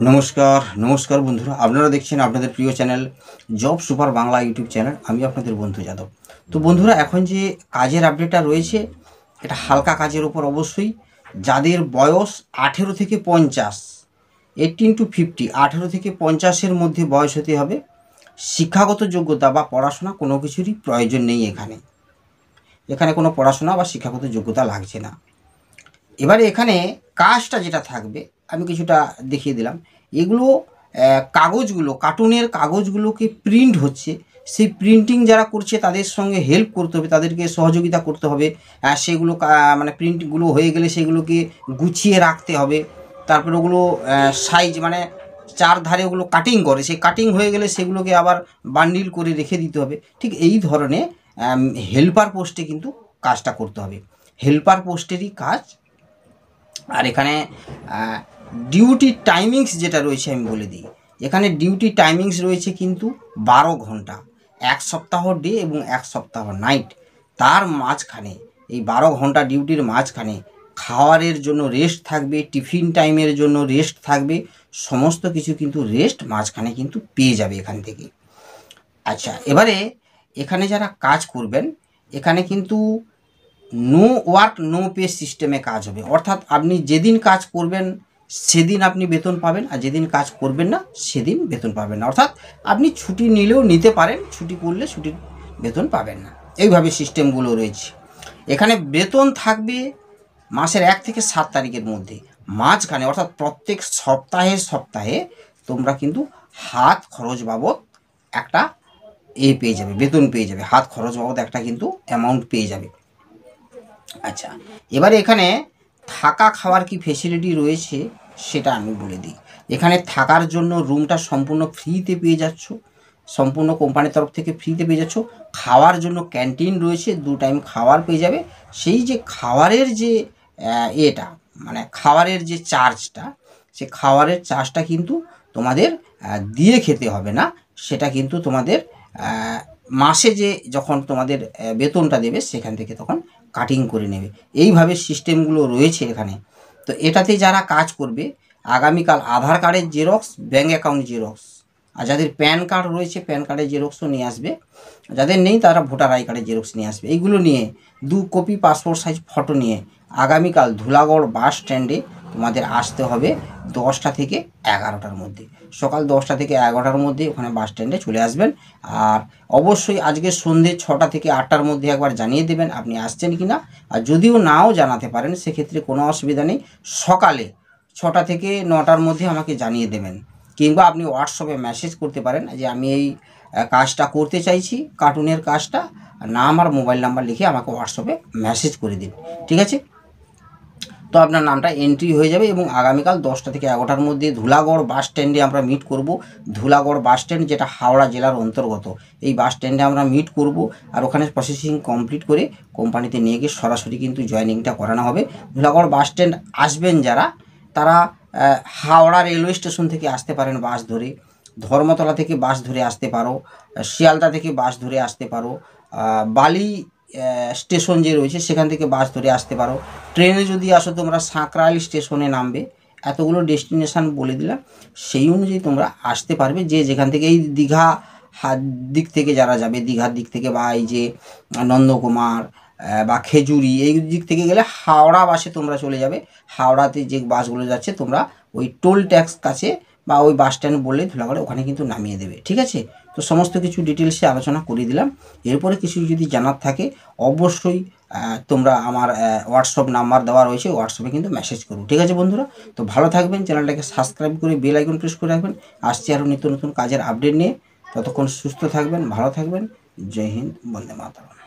নমস্কার নমস্কার বন্ধুরা, আপনারা দেখছেন আপনাদের প্রিয় channel job super Bangla YouTube channel. আমি আপনাদের বন্ধু যাদব। তো বন্ধুরা, এখন যে কাজের আপডেটটা রয়েছে এটা হালকা কাজের ওপর অবশ্যই। যাদের বয়স 18 থেকে 50, 18 to 50, 18 থেকে 50-এর মধ্যে বয়স হতে হবে। শিক্ষাগত যোগ্যতা বা পড়াশোনা কোনো কিছুরই প্রয়োজন নেই। এখানে কোনো পড়াশোনা বা শিক্ষাগত যোগ্যতা লাগছে না। এবারে এখানে কাজটা যেটা থাকবে আমি কিছুটা দেখিয়ে দিলাম। এগুলো কাগজগুলো, কার্টুনের কাগজগুলোকে প্রিন্ট হচ্ছে, সেই প্রিন্টিং যারা করছে তাদের সঙ্গে হেল্প করতে হবে, তাদেরকে সহযোগিতা করতে হবে। সেগুলো মানে প্রিন্টগুলো হয়ে গেলে সেগুলোকে গুছিয়ে রাখতে হবে। তারপরে ওগুলো সাইজ মানে চারধারে ওগুলো কাটিং করে, সেই কাটিং হয়ে গেলে সেগুলোকে আবার বান্ডিল করে রেখে দিতে হবে। ঠিক এই ধরনের হেল্পার পোস্টে কিন্তু কাজটা করতে হবে, হেল্পার পোস্টেরই কাজ। আর এখানে ডিউটি টাইমিংস যেটা রয়েছে আমি বলে দিই। এখানে ডিউটি টাইমিংস রয়েছে কিন্তু 12 ঘন্টা, 1 সপ্তাহ ডে এবং 1 সপ্তাহ নাইট। তার মাঝখানে এই 12 ঘন্টা ডিউটির মাঝখানে খাওয়ারের জন্য রেস্ট থাকবে, টিফিন টাইমের জন্য রেস্ট থাকবে, সমস্ত কিছু কিন্তু রেস্ট মাঝখানে কিন্তু পেয়ে যাবে এখান থেকে। আচ্ছা, এবারে এখানে যারা কাজ করবেন এখানে কিন্তু নো ওয়ার্ক নো পে সিস্টেমে কাজ হবে। অর্থাৎ আপনি যেদিন কাজ করবেন সেদিন আপনি বেতন পাবেন, আর যেদিন কাজ করবেন না সেদিন বেতন পাবেন না। অর্থাৎ আপনি ছুটি নিলেও নিতে পারেন, ছুটি করলে ছুটির বেতন পাবেন না। এইভাবে সিস্টেমগুলো রয়েছে। এখানে বেতন থাকবে মাসের 1 থেকে 7 তারিখের মধ্যে। মাঝখানে অর্থাৎ প্রত্যেক সপ্তাহে তোমরা কিন্তু হাত খরচ বাবদ একটা পেয়ে যাবে, বেতন পেয়ে যাবে, হাত খরচ বাবদ একটা কিন্তু অ্যামাউন্ট পেয়ে যাবে। আচ্ছা, এবারে এখানে থাকা খাওয়ার কি ফেসিলিটি রয়েছে সেটা আমি বলে দিই। এখানে থাকার জন্য রুমটা সম্পূর্ণ ফ্রিতে পেয়ে যাচ্ছ, সম্পূর্ণ কোম্পানির তরফ থেকে ফ্রিতে পেয়ে যাচ্ছ। খাওয়ার জন্য ক্যান্টিন রয়েছে, 2 টাইম খাওয়ার পেয়ে যাবে। সেই যে খাওয়ারের যে মানে খাওয়ারের যে চার্জটা, সে খাওয়ারের চার্জটা কিন্তু তোমাদের দিয়ে খেতে হবে না, সেটা কিন্তু তোমাদের মাসে যে যখন তোমাদের বেতনটা দেবে সেখান থেকে তখন কাটিং করে নেবে। এইভাবে সিস্টেমগুলো রয়েছে এখানে। তো এটাতে যারা কাজ করবে আগামীকাল আধার কার্ডের জেরক্স, ব্যাঙ্ক অ্যাকাউন্ট জেরক্স, আর যাদের প্যান কার্ড রয়েছে প্যান কার্ডের জেরক্সও নিয়ে আসবে, যাদের নেই তারা ভোটার আই কার্ডের জেরক্স নিয়ে আসবে। এইগুলো নিয়ে 2 কপি পাসপোর্ট সাইজ ফটো নিয়ে আগামীকাল ধুলাগড় বাস স্ট্যান্ডে তোমাদের আসতে হবে 10টা থেকে 11টার মধ্যে। সকাল 10টা থেকে 11টার মধ্যে ওখানে বাস স্ট্যান্ডে চলে আসবেন। আর অবশ্যই আজকে সন্ধ্যে 6টা থেকে 8টার মধ্যে একবার জানিয়ে দেবেন আপনি আসছেন কি না। আর যদিও নাও জানাতে পারেন সেক্ষেত্রে কোনো অসুবিধা নেই, সকালে 6টা থেকে 9টার মধ্যে আমাকে জানিয়ে দেবেন। কিংবা আপনি হোয়াটসঅ্যাপে মেসেজ করতে পারেন যে আমি এই কাজটা করতে চাইছি, কার্টুনের কাজটা, নাম আর মোবাইল নাম্বার লিখে আমাকে হোয়াটসঅ্যাপে মেসেজ করে দিন, ঠিক আছে? তো আপনার নামটা এন্ট্রি হয়ে যাবে এবং আগামীকাল 10টা থেকে 11টার মধ্যে ধুলাগড় বাস স্ট্যান্ডে আমরা মিট করব। ধুলাগড় বাস স্ট্যান্ড যেটা হাওড়া জেলার অন্তর্গত, এই বাস স্ট্যান্ডে আমরা মিট করব। আর ওখানে প্রসেসিং কমপ্লিট করে কোম্পানিতে নিয়ে গিয়ে সরাসরি কিন্তু জয়েনিংটা করানো হবে। ধুলাগড় বাস স্ট্যান্ড আসবেন যারা, তারা হাওড়া রেলওয়ে স্টেশন থেকে আসতে পারেন বাস ধরে, ধর্মতলা থেকে বাস ধরে আসতে পারো, শিয়ালদা থেকে বাস ধরে আসতে পারো, বালি স্টেশন যে রয়েছে সেখান থেকে বাস ধরে আসতে পারো। ট্রেনে যদি আসো তোমরা সাঁকরাইল স্টেশনে নামবে। এতগুলো ডেস্টিনেশান বলে দিলাম, সেই অনুযায়ী তোমরা আসতে পারবে। যে যেখান থেকে এই দীঘা দিক থেকে যারা যাবে, দীঘার দিক থেকে বা এই যে নন্দকুমার বা খেজুরি এই দিক থেকে গেলে হাওড়া বাসে তোমরা চলে যাবে। হাওড়াতে যে বাসগুলো যাচ্ছে তোমরা ওই টোল ট্যাক্স কাছে বা ওই বাস স্ট্যান্ড বললে ধুলাগড়ে ওখানে কিন্তু নামিয়ে দেবে, ঠিক আছে? তো সমস্ত কিছু ডিটেলসে আলোচনা করে দিলাম। এরপরে কিছু যদি জানার থাকে অবশ্যই তোমরা আমার হোয়াটসঅ্যাপ নাম্বার দেওয়া রয়েছে, হোয়াটসঅ্যাপে কিন্তু মেসেজ করো, ঠিক আছে বন্ধুরা? তো ভালো থাকবেন, চ্যানেলটাকে সাবস্ক্রাইব করে বেল আইকন প্রেস করে রাখবেন। আসছে আরও নিত্য নতুন কাজের আপডেট নিয়ে। ততক্ষণ সুস্থ থাকবেন, ভালো থাকবেন। জয় হিন্দ, বন্দে মাতরম।